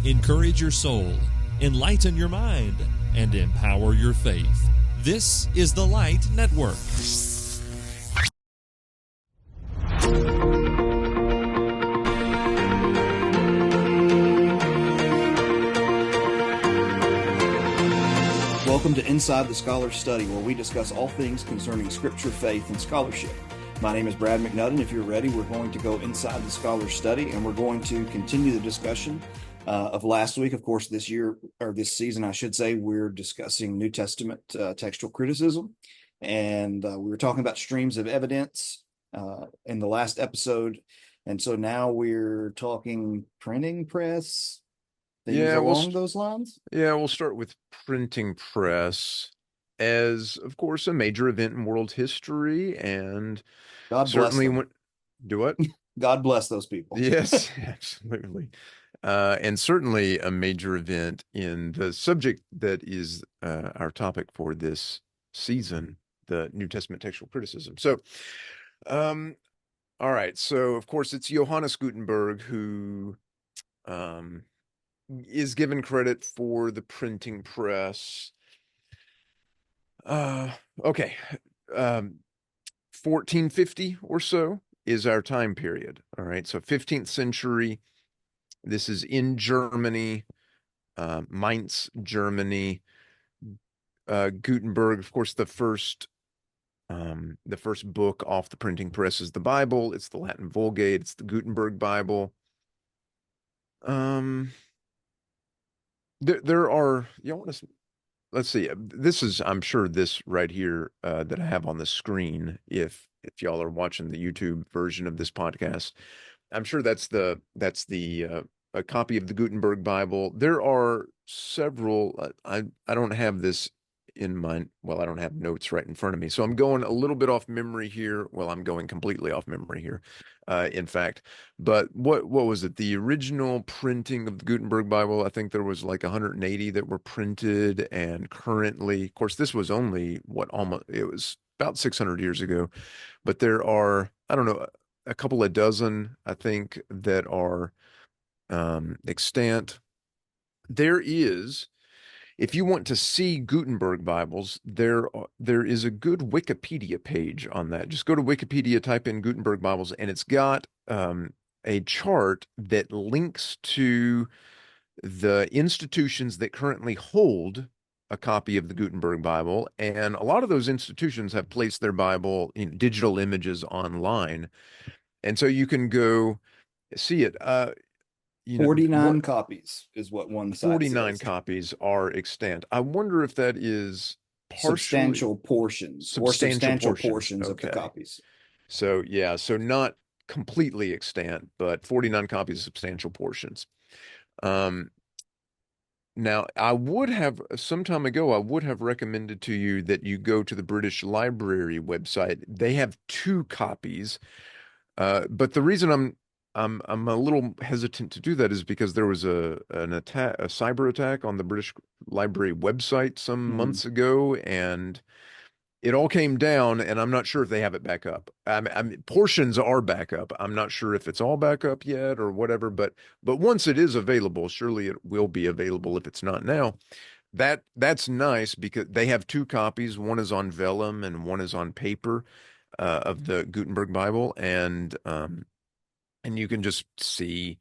encourage your soul, enlighten your mind, and empower your faith. This is the Light Network. Welcome to Inside the Scholar's Study, where we discuss all things concerning Scripture, faith, and scholarship. My name is Brad McNutten. If you're ready, we're going to go inside the Scholar's Study, and we're going to continue the discussion of last week. Of course, this year, or this season, I should say, we're discussing New Testament textual criticism, and we were talking about streams of evidence in the last episode, and so now we're talking printing press, things along those lines. Yeah, we'll start with printing press as, of course, a major event in world history, and God bless them. Do what? God bless those people. Yes, absolutely. And certainly a major event in the subject that is our topic for this season, the New Testament textual criticism. So, all right. So, of course, it's Johannes Gutenberg who is given credit for the printing press. Okay. 1450 or so is our time period. All right. So 15th century. This is in Germany, Mainz, Germany. Gutenberg, of course, the first book off the printing press is the Bible. It's the Latin Vulgate. It's the Gutenberg Bible. There are, let's see. This is, I'm sure, this right here that I have on the screen. If y'all are watching the YouTube version of this podcast, I'm sure that's a copy of the Gutenberg Bible. There are several. I don't have this in mind. Well, I don't have notes right in front of me, so I'm going a little bit off memory here. Well, I'm going completely off memory here, in fact. But what was it? The original printing of the Gutenberg Bible, I think there was like 180 that were printed, and currently, of course, this was only it was about 600 years ago, but there are, I don't know, a couple of dozen, I think, that are extant. There is, if you want to see Gutenberg Bibles, there is a good Wikipedia page on that. Just go to Wikipedia, type in Gutenberg Bibles, and it's got a chart that links to the institutions that currently hold a copy of the Gutenberg Bible, and a lot of those institutions have placed their Bible in digital images online, and so you can go see it. 49 copies is what one site 49 says. copies are extant. I wonder if that is substantial portions of the copies. So yeah, so not completely extant, but 49 copies of substantial portions. Now, some time ago, I would have recommended to you that you go to the British Library website. They have 2 copies, but the reason I'm a little hesitant to do that is because there was a cyber attack on the British Library website some months ago, and it all came down, and I'm not sure if they have it back up. I mean, portions are back up. I'm not sure if it's all back up yet or whatever, but once it is available, surely it will be available if it's not now. That's nice because they have 2 copies. One is on vellum and one is on paper of the Gutenberg Bible, and you can just see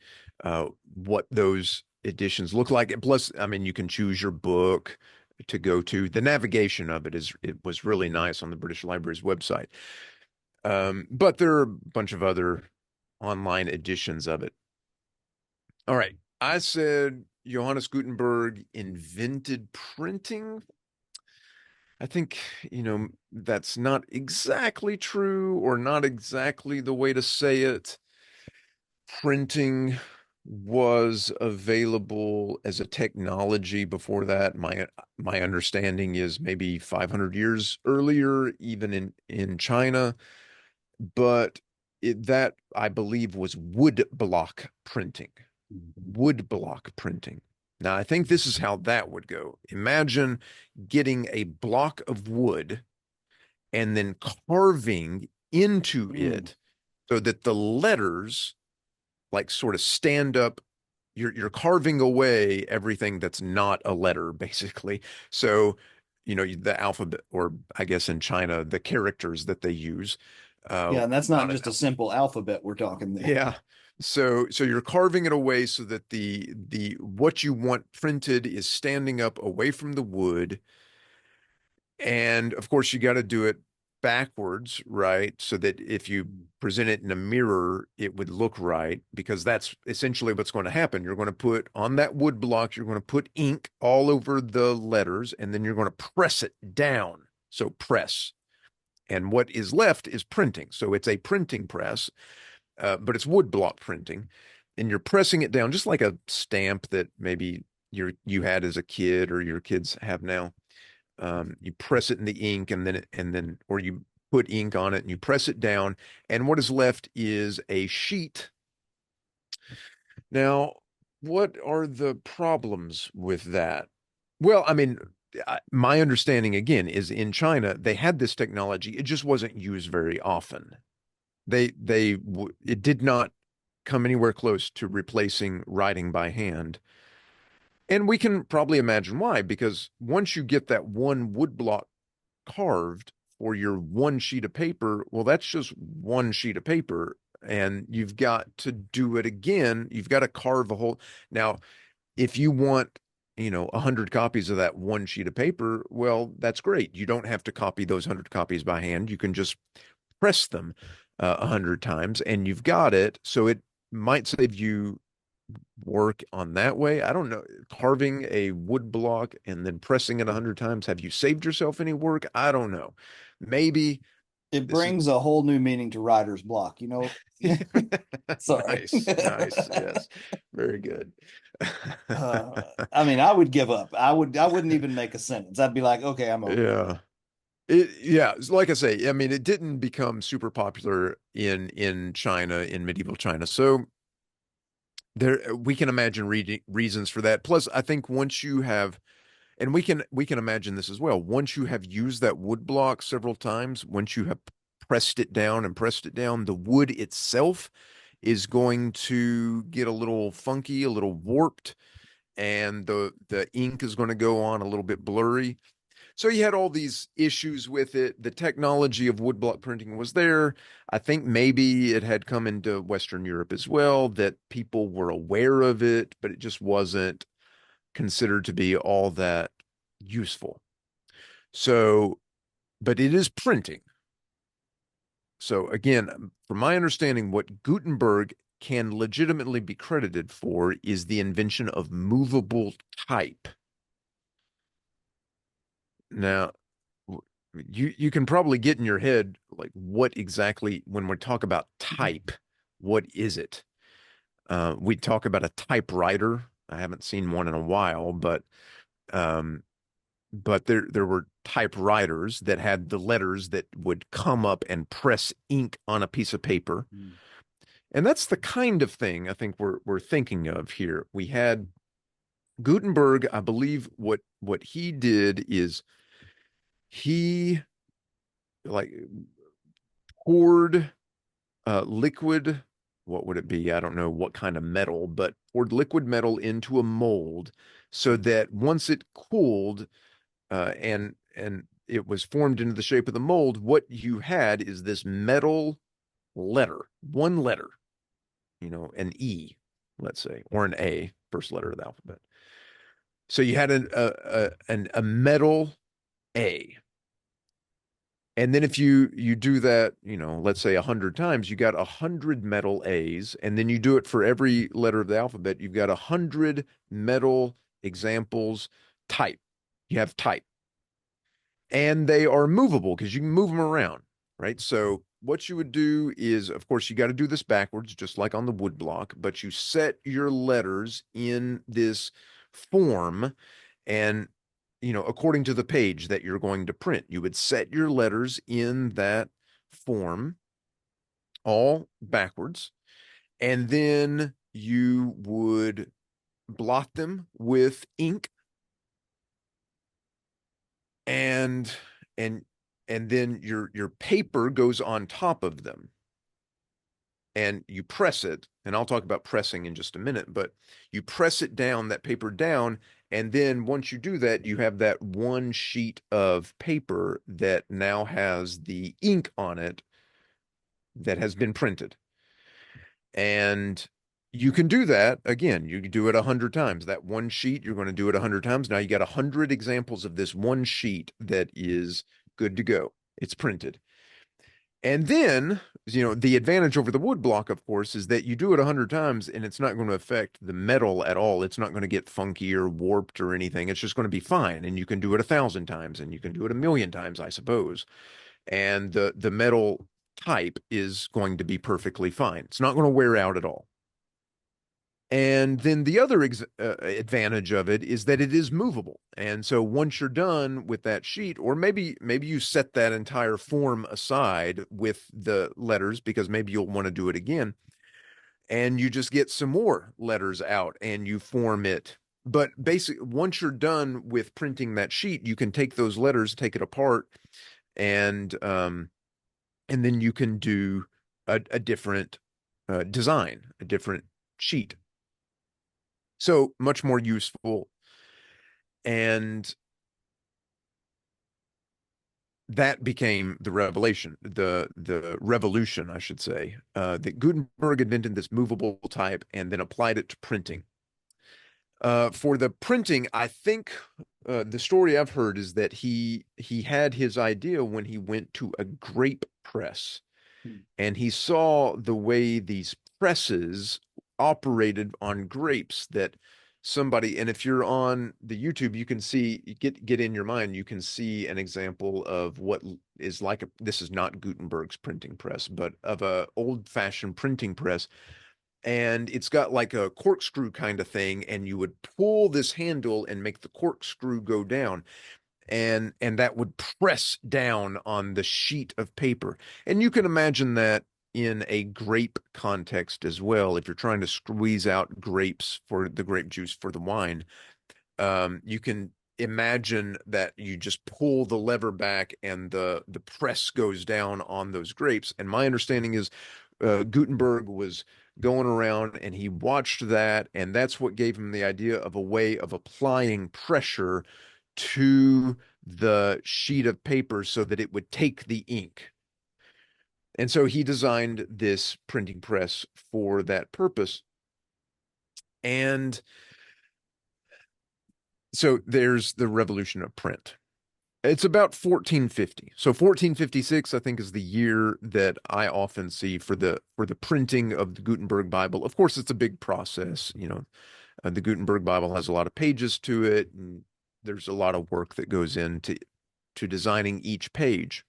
what those editions look like. And plus, I mean, you can choose your book to go to. The navigation of it was really nice on the British Library's website. But there are a bunch of other online editions of it. All right. I said Johannes Gutenberg invented printing. I think, that's not exactly true, or not exactly the way to say it. Printing was available as a technology before that. My understanding is maybe 500 years earlier, even in China, but that, I believe, was wood block printing. Wood block printing. Now, I think this is how that would go. Imagine getting a block of wood and then carving into it so that the letters like sort of stand up, you're carving away everything that's not a letter, basically. So, the alphabet, or I guess in China, the characters that they use Yeah, and that's not on an just a simple alphabet we're talking there. yeah. So you're carving it away so that the what you want printed is standing up away from the wood. And of course, you got to do it backwards, right? So that if you present it in a mirror, it would look right, because that's essentially what's going to happen. You're going to put on that wood block, you're going to put ink all over the letters, and then you're going to press it down. So press. And what is left is printing. So it's a printing press, but it's wood block printing. And you're pressing it down just like a stamp that maybe you had as a kid or your kids have now. You press it in the ink, or you put ink on it and you press it down, and what is left is a sheet. Now, what are the problems with that? Well, I mean, my understanding again is in China they had this technology. It just wasn't used very often. It did not come anywhere close to replacing writing by hand. And we can probably imagine why, because once you get that one woodblock carved for your one sheet of paper, well, that's just one sheet of paper. And you've got to do it again. You've got to carve a whole. Now, if you want, 100 copies of that one sheet of paper, well, that's great. You don't have to copy those 100 copies by hand. You can just press them 100 times and you've got it. So it might save you work on that way. I don't know. Carving a wood block and then pressing it 100 times. Have you saved yourself any work? I don't know. Maybe It this is brings a whole new meaning to writer's block, you know? Sorry. nice. Nice. Yes. Very good. I mean, I would give up. I wouldn't even make a sentence. I'd be like, okay, I'm over it. Yeah. Like I say, I mean, it didn't become super popular in China, in medieval China. So there we can imagine reasons for that. Plus, I think once you have, and we can imagine this as well. Once you have used that wood block several times, once you have pressed it down, the wood itself is going to get a little funky, a little warped, and the ink is going to go on a little bit blurry. So you had all these issues with it. The technology of woodblock printing was there. I think maybe it had come into Western Europe as well, that people were aware of it, but it just wasn't considered to be all that useful. So, but it is printing. So again, from my understanding, what Gutenberg can legitimately be credited for is the invention of movable type. Now, you can probably get in your head like what exactly, when we talk about type, what is it? We talk about a typewriter. I haven't seen one in a while, um, but there were typewriters that had the letters that would come up and press ink on a piece of paper. Mm. And that's the kind of thing I think we're thinking of here. We had Gutenberg, I believe what he did is he like poured liquid, what would it be? I don't know what kind of metal, but poured liquid metal into a mold so that once it cooled, and it was formed into the shape of the mold, what you had is this metal letter, one letter, an E, let's say, or an A, first letter of the alphabet. So you had a metal A. And then if you do that, let's say 100 times, you got 100 metal A's, and then you do it for every letter of the alphabet, you've got 100 metal examples type. You have type. And they are movable because you can move them around, right? So what you would do is, of course, you got to do this backwards, just like on the wood block, but you set your letters in this form, and according to the page that you're going to print, you would set your letters in that form all backwards, and then you would blot them with ink, and and and then your paper goes on top of them. and you press it, and I'll talk about pressing in just a minute, but you press it down, that paper down, and then once you do that, you have that one sheet of paper that now has the ink on it that has been printed. And you can do that again. You can do it 100 times. That one sheet, you're going to do it 100 times. Now you got 100 examples of this one sheet that is good to go. It's printed. And then, the advantage over the wood block, of course, is that you do it 100 times and it's not going to affect the metal at all. It's not going to get funky or warped or anything. It's just going to be fine. And you can do it 1,000 times, and you can do it 1,000,000 times, I suppose. And the metal type is going to be perfectly fine. It's not going to wear out at all. And then the other advantage of it is that it is movable. And so once you're done with that sheet, or maybe you set that entire form aside with the letters because maybe you'll want to do it again, and you just get some more letters out and you form it. But basically, once you're done with printing that sheet, you can take those letters, take it apart, and then you can do a different design, a different sheet. So much more useful. And that became the revelation, the revolution, I should say, that Gutenberg invented this movable type and then applied it to printing. For the printing, I think the story I've heard is that he had his idea when he went to a grape press, and he saw the way these presses operated on grapes that somebody, and if you're on the YouTube, you can see, get in your mind, you can see an example of what is like this is not Gutenberg's printing press, but of a old-fashioned printing press. And it's got like a corkscrew kind of thing, and you would pull this handle and make the corkscrew go down, and that would press down on the sheet of paper. And you can imagine that in a grape context as well. If you're trying to squeeze out grapes for the grape juice for the wine, you can imagine that you just pull the lever back and the press goes down on those grapes. And my understanding is Gutenberg was going around and he watched that, and that's what gave him the idea of a way of applying pressure to the sheet of paper so that it would take the ink. And so he designed this printing press for that purpose. And so there's the revolution of print. It's about 1450. So 1456, I think, is the year that I often see for the printing of the Gutenberg Bible. Of course, it's a big process. The Gutenberg Bible has a lot of pages to it, and there's a lot of work that goes into designing each page.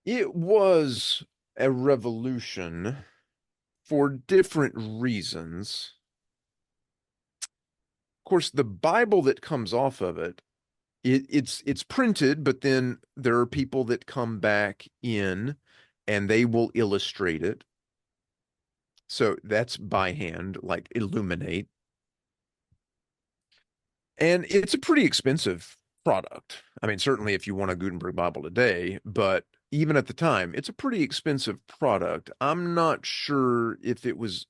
It was a revolution for different reasons. Of course, the Bible that comes off of it's printed, but then there are people that come back in and they will illustrate it. So that's by hand, like illuminate. And it's a pretty expensive product. I mean, certainly if you want a Gutenberg Bible today, but even at the time, it's a pretty expensive product. I'm not sure if it was,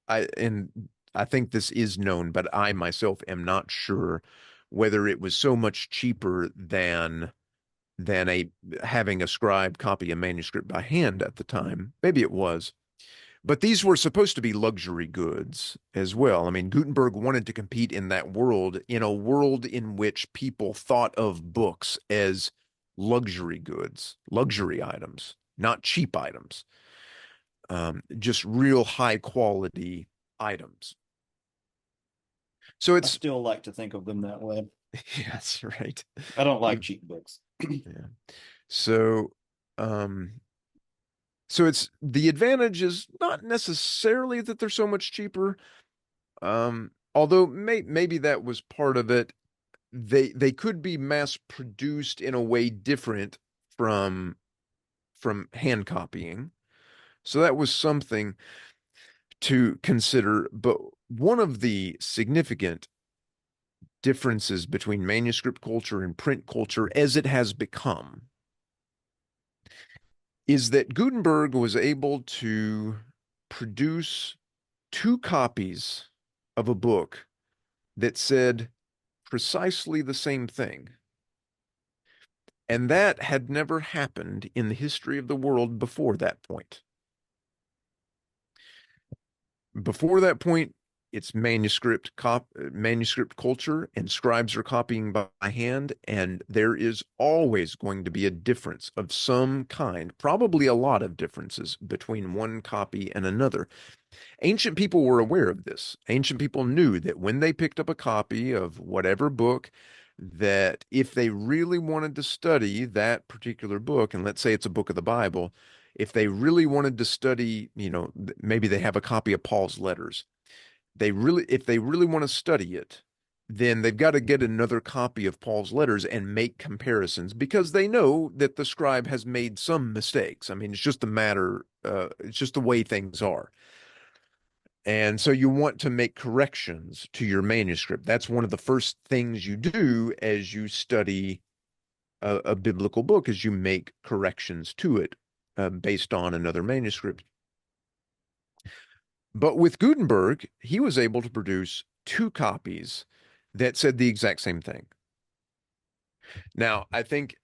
and I think this is known, but I myself am not sure whether it was so much cheaper than having a scribe copy a manuscript by hand at the time. Maybe it was. But these were supposed to be luxury goods as well. I mean, Gutenberg wanted to compete in that world, in a world in which people thought of books as luxury goods, luxury items, not cheap items, just real high quality items. So I still like to think of them that way. Yes, right. I don't like cheap books. Yeah. So, so it's the advantage is not necessarily that they're so much cheaper. Although maybe that was part of it. They could be mass produced in a way different from hand copying. So that was something to consider. But one of the significant differences between manuscript culture and print culture as it has become is that Gutenberg was able to produce two copies of a book that said precisely the same thing. And that had never happened in the history of the world before that point. Before that point, it's manuscript culture, and scribes are copying by hand, and there is always going to be a difference of some kind, probably a lot of differences between one copy and another. Ancient people were aware of this. Ancient people knew that when they picked up a copy of whatever book, that if they really wanted to study that particular book, and let's say it's a book of the Bible, if they really wanted to study, maybe they have a copy of Paul's letters. If they really want to study it, then they've got to get another copy of Paul's letters and make comparisons because they know that the scribe has made some mistakes. I mean, it's just the way things are. And so you want to make corrections to your manuscript. That's one of the first things you do as you study a biblical book, is you make corrections to it based on another manuscript. But with Gutenberg, he was able to produce two copies that said the exact same thing. Now, I think,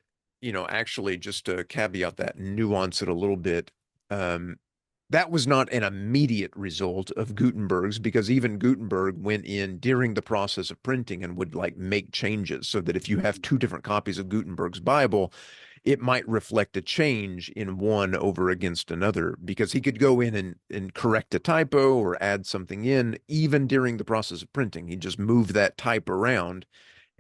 actually, just to caveat that, nuance it a little bit, that was not an immediate result of Gutenberg's, because even Gutenberg went in during the process of printing and would like make changes so that if you have two different copies of Gutenberg's Bible, it might reflect a change in one over against another, because he could go in and correct a typo or add something in even during the process of printing. He'd just move that type around,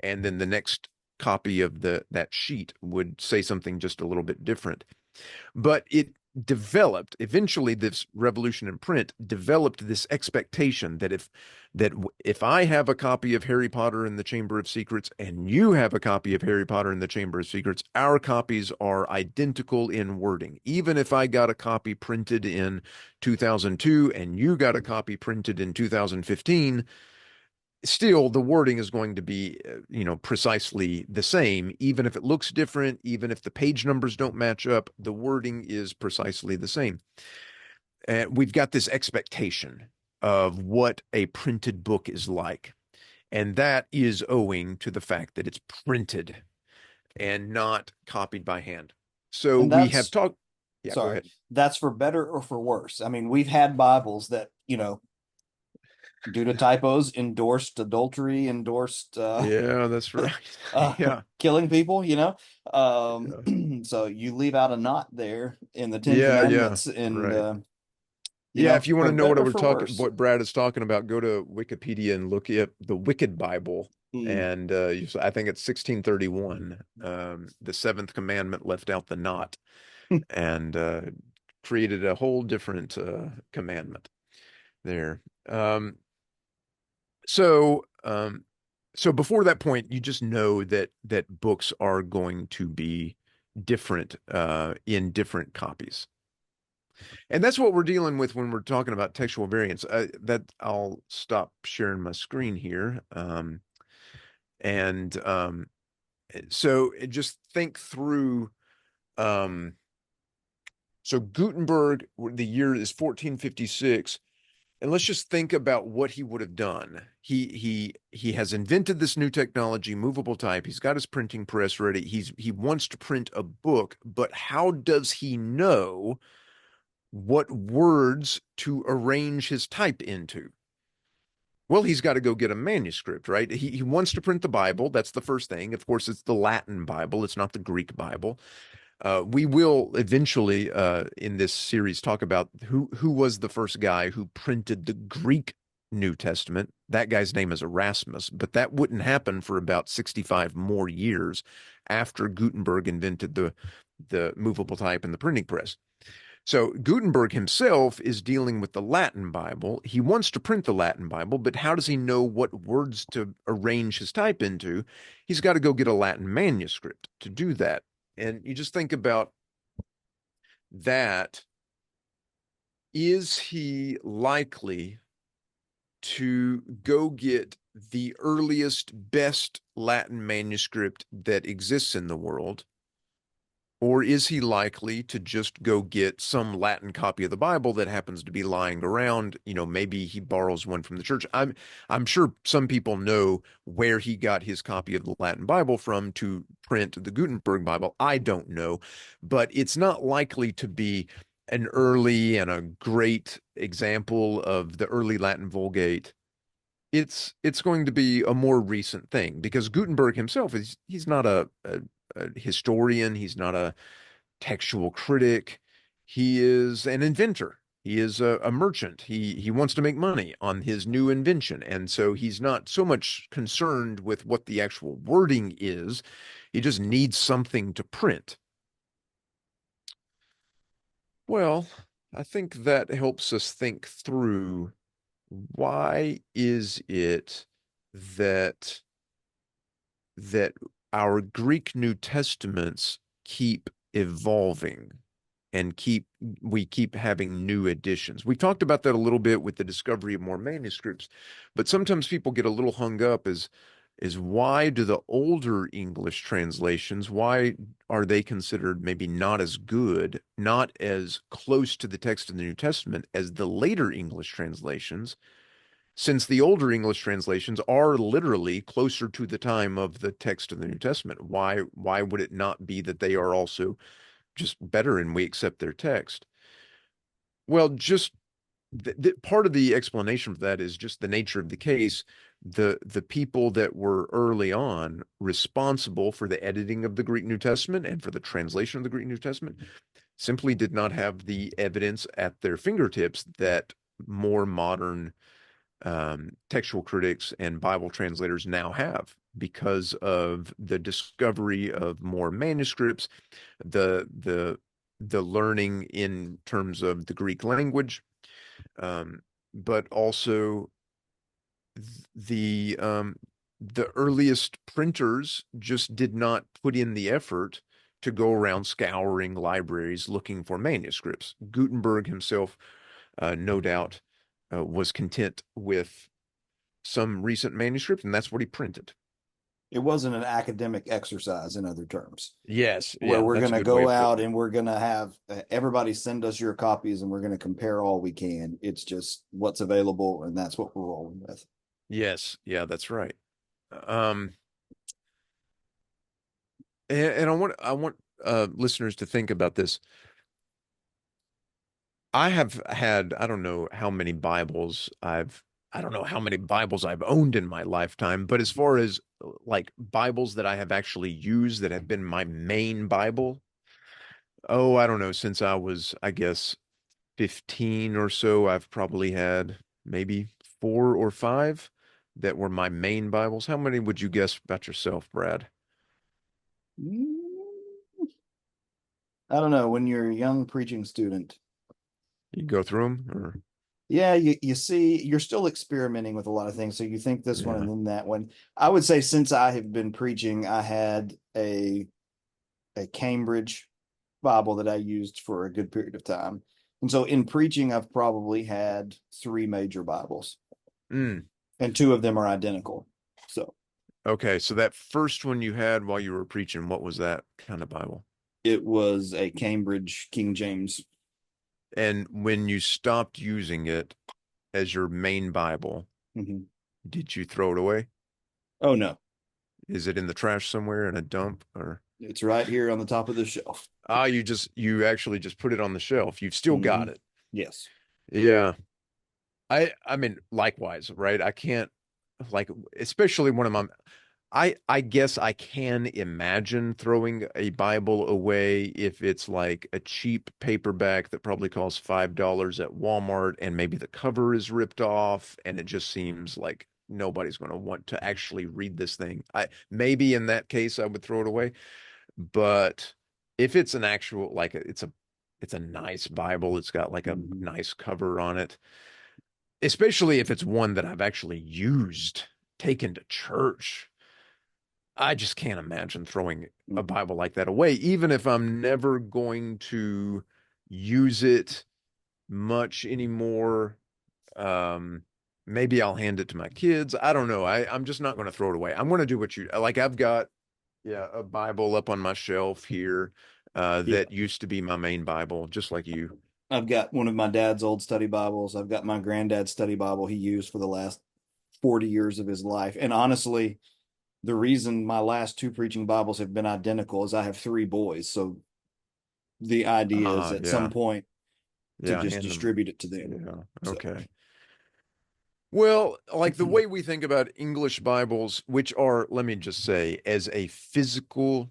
and then the next copy of that sheet would say something just a little bit different. But it developed, eventually this revolution in print developed this expectation that if I have a copy of Harry Potter and the Chamber of Secrets and you have a copy of Harry Potter and the Chamber of Secrets, our copies are identical in wording. Even if I got a copy printed in 2002 and you got a copy printed in 2015, still the wording is going to be precisely the same. Even if it looks different, even if the page numbers don't match up, the wording is precisely the same. And we've got this expectation of what a printed book is like, and that is owing to the fact that it's printed and not copied by hand. So And we have that's, talked. Yeah, go sorry, ahead. that's for better or for worse. I mean, we've had Bibles that, due to typos, endorsed adultery, endorsed Yeah, that's right. Yeah. killing people, Yeah. so you leave out a knot there in the Ten Yeah, yeah. Commandments, and Right. Yeah, if you want for to know better or for worse. what Brad is talking about, go to Wikipedia and look at the Wicked Bible. Mm. And I think it's 1631. The seventh commandment left out the not, and created a whole different commandment there. So, so before that point, you just know that books are going to be different in different copies. And that's what we're dealing with when we're talking about textual variants. That I'll stop sharing my screen here. And so just think through. Um, so Gutenberg, the year is 1456, and let's just think about what he would have done. He has invented this new technology, movable type. He's got his printing press ready. He wants to print a book, but how does he know what words to arrange his type into? Well, he's got to go get a manuscript, right? He wants to print the Bible. That's the first thing. Of course, it's the Latin Bible. It's not the Greek Bible. We will eventually, in this series, talk about who was the first guy who printed the Greek New Testament. That guy's name is Erasmus, but that wouldn't happen for about 65 more years after Gutenberg invented the movable type and the printing press. So Gutenberg himself is dealing with the Latin Bible. He wants to print the Latin Bible, but how does he know what words to arrange his type into? He's got to go get a Latin manuscript to do that. And you just think about that. Is he likely to go get the earliest, best Latin manuscript that exists in the world Or is he likely to just go get some Latin copy of the Bible that happens to be lying around? Maybe he borrows one from the church. I'm sure some people know where he got his copy of the Latin Bible from to print the Gutenberg Bible. I don't know, but it's not likely to be an early and a great example of the early Latin Vulgate. It's going to be a more recent thing because Gutenberg himself he's not a historian, he's not a textual critic. He is an inventor. He is a merchant. He wants to make money on his new invention. And so he's not so much concerned with what the actual wording is. He just needs something to print. Well, I think that helps us think through why is it that that our Greek New Testaments keep evolving and we keep having new editions. We talked about that a little bit with the discovery of more manuscripts, but sometimes people get a little hung up is why do the older English translations, why are they considered maybe not as good, not as close to the text of the New Testament as the later English translations? Since the older English translations are literally closer to the time of the text of the New Testament, why would it not be that they are also just better and we accept their text? Well, just part of the explanation for that is just the nature of the case. The people that were early on responsible for the editing of the Greek New Testament and for the translation of the Greek New Testament simply did not have the evidence at their fingertips that more modern textual critics and Bible translators now have because of the discovery of more manuscripts, the learning in terms of the Greek language, but also the um, the earliest printers just did not put in the effort to go around scouring libraries looking for manuscripts. Gutenberg himself, no doubt, was content with some recent manuscript, and that's what he printed. It wasn't an academic exercise, in other terms, Yes, where yeah, we're that's going a to good way go of out putting it. and we're going to have everybody send us your copies and we're going to compare all we can. It's just what's available, and that's what we're rolling with. Yes, yeah, that's right. Um, and I want listeners to think about this. I have had I don't know how many Bibles I don't know how many Bibles I've owned in my lifetime, but as far as like Bibles that I have actually used that have been my main Bible, oh, I don't know, since I was, I guess, 15 or so, I've probably had maybe four or five that were my main Bibles. How many would you guess about yourself, Brad? I don't know. When you're a young preaching student, You go through them or yeah, you see, you're still experimenting with a lot of things. So you think this one yeah. and then that one. I would say since I have been preaching, I had a Cambridge Bible that I used for a good period of time. And so in preaching, I've probably had three major Bibles, Mm. and two of them are identical. So Okay, so that first one you had while you were preaching, what was that kind of Bible? it was a Cambridge King James. And when you stopped using it as your main Bible, Mhm. did you throw it away? Oh, no, Is it in the trash somewhere in a dump or it's right here on the top of the shelf. you actually just put it on the shelf. You've still got Mhm. it. Yes. Yeah. I mean likewise, right? I can't like especially one of my I guess I can imagine throwing a Bible away if it's like a cheap paperback that probably costs $5 at Walmart and maybe the cover is ripped off and it just seems like nobody's going to want to actually read this thing. I maybe in that case I would throw it away, but if it's an actual like it's a nice Bible, it's got like a Mhm. nice cover on it, especially if it's one that I've actually used, taken to church. I just can't imagine throwing a Mhm. Bible like that away, even if I'm never going to use it much anymore. Um, Maybe I'll hand it to my kids. I don't know. I'm just not going to throw it away. I'm going to do what you like. I've got, yeah, a Bible up on my shelf here. Yeah. that used to be my main Bible, just like you. I've got one of my dad's old study Bibles. I've got my granddad's study Bible he used for the last 40 years of his life. And honestly, the reason my last two preaching Bibles have been identical is I have three boys. So the idea is at some Yeah, point to yeah, just hand them. distribute it to them. Yeah, So, okay. Well, like the way we think about English Bibles, which are, let me just say, as a physical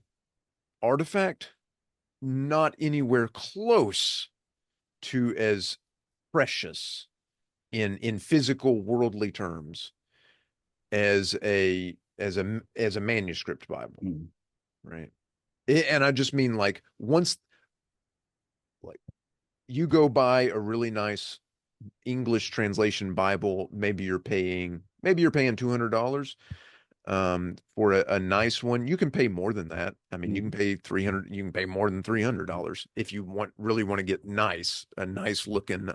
artifact, not anywhere close to as precious in physical worldly terms as a manuscript Bible, mm, right? And I just mean like once like you go buy a really nice English translation Bible, maybe you're paying $200 for a nice one. You can pay more than that. I mean, you can mm, pay 300, you can pay more than $300 if you really want to get a nice looking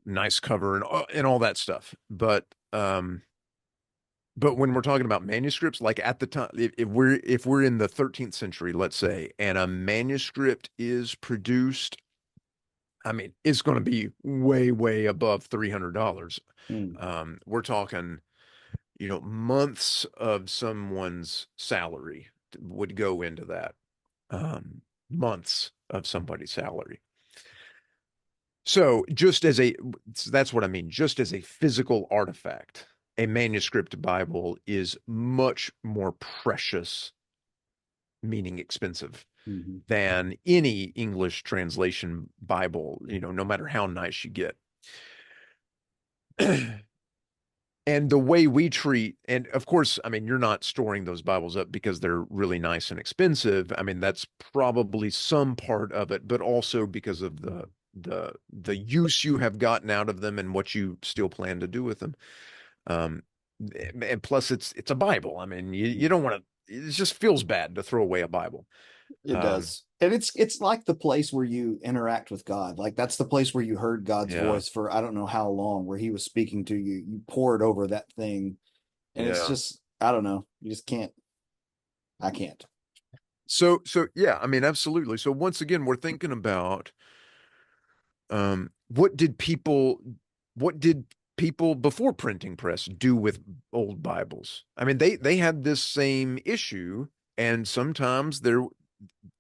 nice cover and all that stuff. But when we're talking about manuscripts, like at the time, if we're in the 13th century, let's say, and a manuscript is produced, I mean, it's going to be way, way above $300. mm. We're talking, months of someone's salary would go into that. Months of somebody's salary. So that's what I mean. Just as a physical artifact, a manuscript Bible is much more precious, meaning expensive, Mhm. than any English translation Bible, no matter how nice you get. And the way we treat, and of course, I mean, you're not storing those Bibles up because they're really nice and expensive. I mean, that's probably some part of it, but also because of the use you have gotten out of them and what you still plan to do with them. Um, and plus, it's a Bible. I mean, you don't want to. It just feels bad to throw away a Bible. It Um, does. And it's like the place where you interact with God. Like that's the place where you heard God's yeah, voice for I don't know how long, where he was speaking to you. You poured over that thing. And it's yeah. just, I don't know. You just can't. I can't. So yeah, I mean, absolutely. So once again, we're thinking about um, what did people what did people before printing press do with old Bibles? I mean, they had this same issue, and sometimes they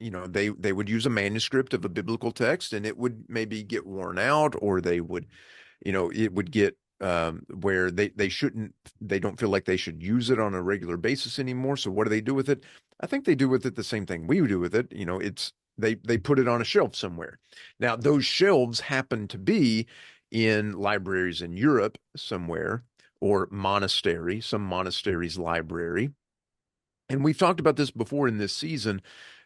would use a manuscript of a biblical text, and it would maybe get worn out, or it would get where they don't feel like they should use it on a regular basis anymore. So what do they do with it? I think they do with it the same thing we do with it. It's they put it on a shelf somewhere. Now those shelves happen to be in libraries in Europe somewhere, or some monastery's library. And we've talked about this before in this season,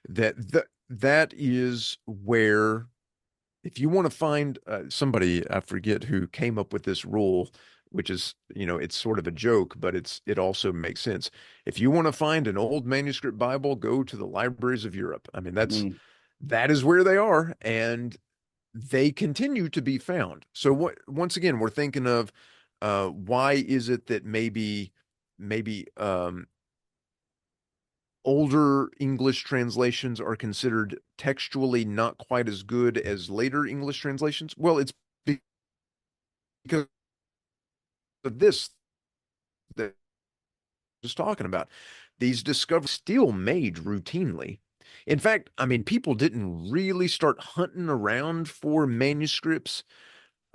that is where, if you want to find somebody, I forget who came up with this rule, which is, it's sort of a joke, but it also makes sense. If you want to find an old manuscript Bible, go to the libraries of Europe. I mean, Mm. that is where they are, and they continue to be found. So once again, we're thinking of why is it that maybe older English translations are considered textually not quite as good as later English translations? Well, it's because of this that I was talking about. These discoveries still made routinely. In fact, I mean, people didn't really start hunting around for manuscripts,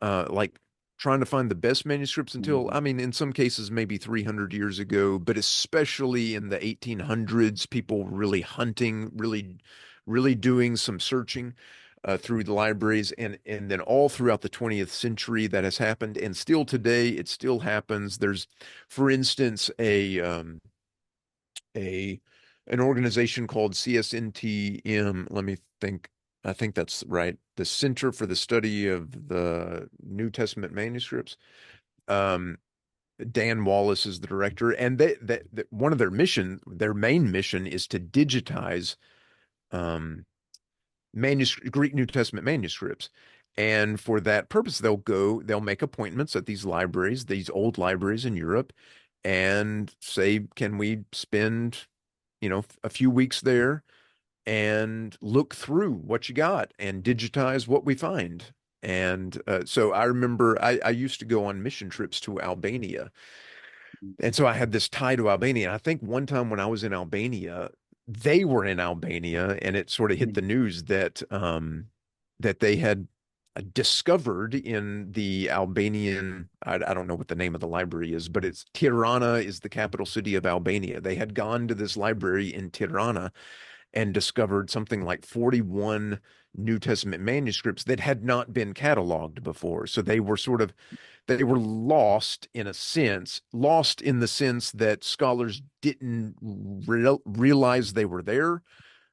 like trying to find the best manuscripts until, Mhm. I mean, in some cases, maybe 300 years ago, but especially in the 1800s, people really hunting, really, really doing some searching through the libraries, and then all throughout the 20th century that has happened, and still today it still happens. There's, for instance, a an organization called CSNTM. Let me think. I think that's right. The Center for the Study of the New Testament Manuscripts. Um, Dan Wallace is the director, and one of their main mission, is to digitize um, Greek New Testament manuscripts. And for that purpose, they'll make appointments at these libraries, these old libraries in Europe, and say, can we spend, a few weeks there, and look through what you got and digitize what we find. And so I remember I used to go on mission trips to Albania. And so I had this tie to Albania. I think one time when I was in Albania, they were in Albania, and it sort of hit the news that that they had discovered in the Albanian, I don't know what the name of the library is, but it's Tirana is the capital city of Albania. They had gone to this library in Tirana and discovered something like 41 New Testament manuscripts that had not been cataloged before. So they were lost in a sense, lost in the sense that scholars didn't realize they were there,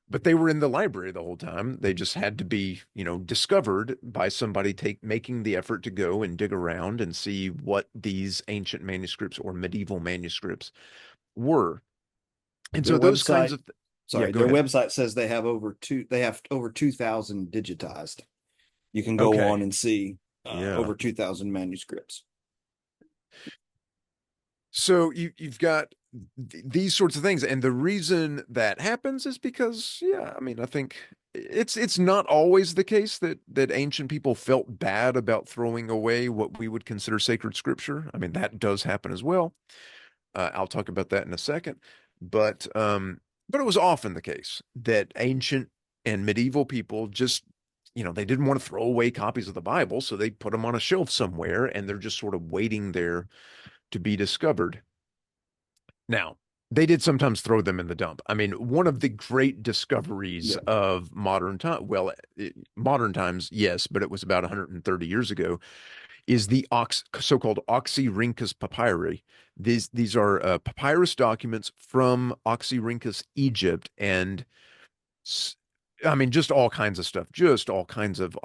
but they were in the library the whole time. They just had to be, discovered by somebody making the effort to go and dig around and see what these ancient manuscripts or medieval manuscripts were. And Their so those kinds website, of, yeah, sorry, go their ahead. website says they have over 2,000 digitized. You can go on Okay. and see Yeah. over 2,000 manuscripts. So you've got these sorts of things, and the reason that happens is because, yeah, I mean, I think it's not always the case that ancient people felt bad about throwing away what we would consider sacred scripture. I mean, that does happen as well. I'll talk about that in a second, but but it was often the case that ancient and medieval people just, they didn't want to throw away copies of the Bible, so they put them on a shelf somewhere, and they're just sort of waiting there to be discovered. Now, they did sometimes throw them in the dump. I mean, one of the great discoveries Yeah. of modern time, well, modern times, yes, but it was about 130 years ago, is the so-called Oxyrhynchus papyri. These are papyrus documents from Oxyrhynchus, Egypt, and I mean, just all kinds of stuff, just all kinds of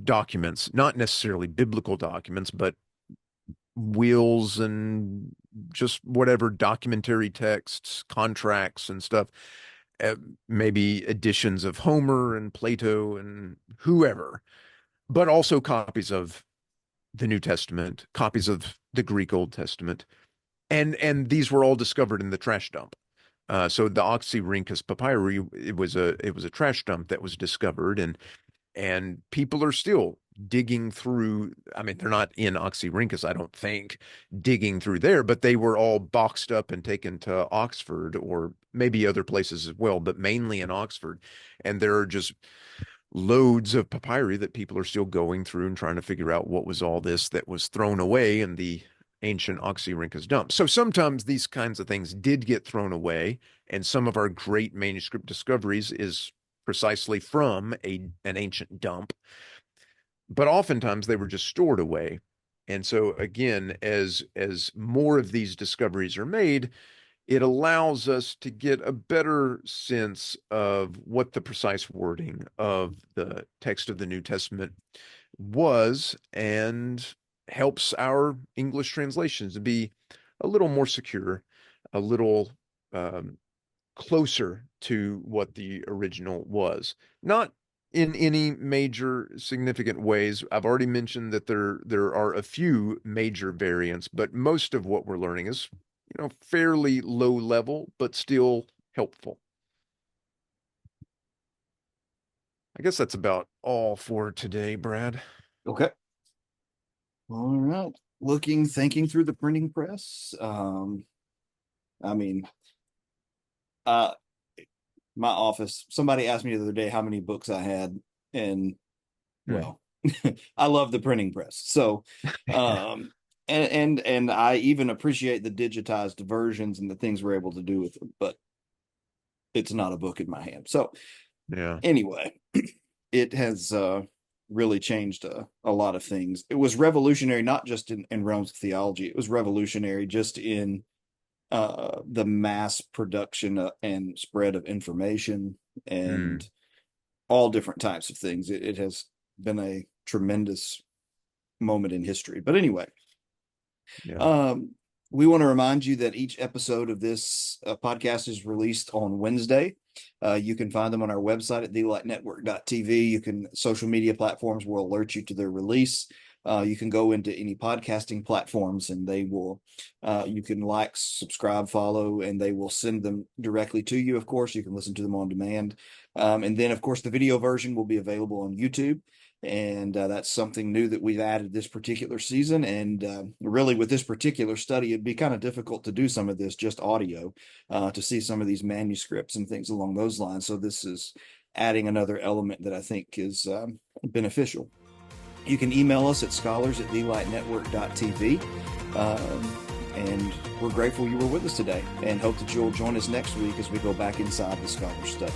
documents, not necessarily biblical documents, but wills and just whatever documentary texts, contracts and stuff, uh, maybe editions of Homer and Plato and whoever, but also copies of the New Testament, copies of the Greek Old Testament, and these were all discovered in the trash dump. So the Oxyrhynchus papyri, it was a trash dump that was discovered, and people are still digging through. I mean, they're not in Oxyrhynchus, I don't think, digging through there, but they were all boxed up and taken to Oxford or maybe other places as well, but mainly in Oxford. And there are just loads of papyri that people are still going through and trying to figure out what was all this that was thrown away in the ancient Oxyrhynchus dump. So sometimes these kinds of things did get thrown away, and some of our great manuscript discoveries is precisely from an ancient dump, but oftentimes they were just stored away. And so again, as more of these discoveries are made, it allows us to get a better sense of what the precise wording of the text of the New Testament was, and helps our English translations to be a little more secure, a little um, closer to what the original was. Not in any major significant ways. I've already mentioned that there are a few major variants, but most of what we're learning is, fairly low level, but still helpful. I guess that's about all for today, Brad. Okay. All right. Thinking through the printing press. I mean, uh, my office, somebody asked me the other day how many books I had, and Hmm. well, I love the printing press. So, um, and I even appreciate the digitized versions and the things we're able to do with them, but it's not a book in my hand. So, Yeah. anyway, it has really changed a lot of things. It was revolutionary, not just in realms of theology. It was revolutionary just in the mass production and spread of information Hmm. and all different types of things. It has been a tremendous moment in history. But anyway, Yeah. um, we want to remind you that each episode of this podcast is released on Wednesday. You can find them on our website at thelightnetwork.tv. You can social media platforms will alert you to their release. You can go into any podcasting platforms and they will, you can like, subscribe, follow, and they will send them directly to you. Of course, you can listen to them on demand. And then, of course, the video version will be available on YouTube. And that's something new that we've added this particular season. And really, with this particular study, it'd be kind of difficult to do some of this just audio, to see some of these manuscripts and things along those lines. So this is adding another element that I think is beneficial. You can email us at scholars@thelightnetwork.tv. And we're grateful you were with us today and hope that you'll join us next week as we go back inside the Scholar Study.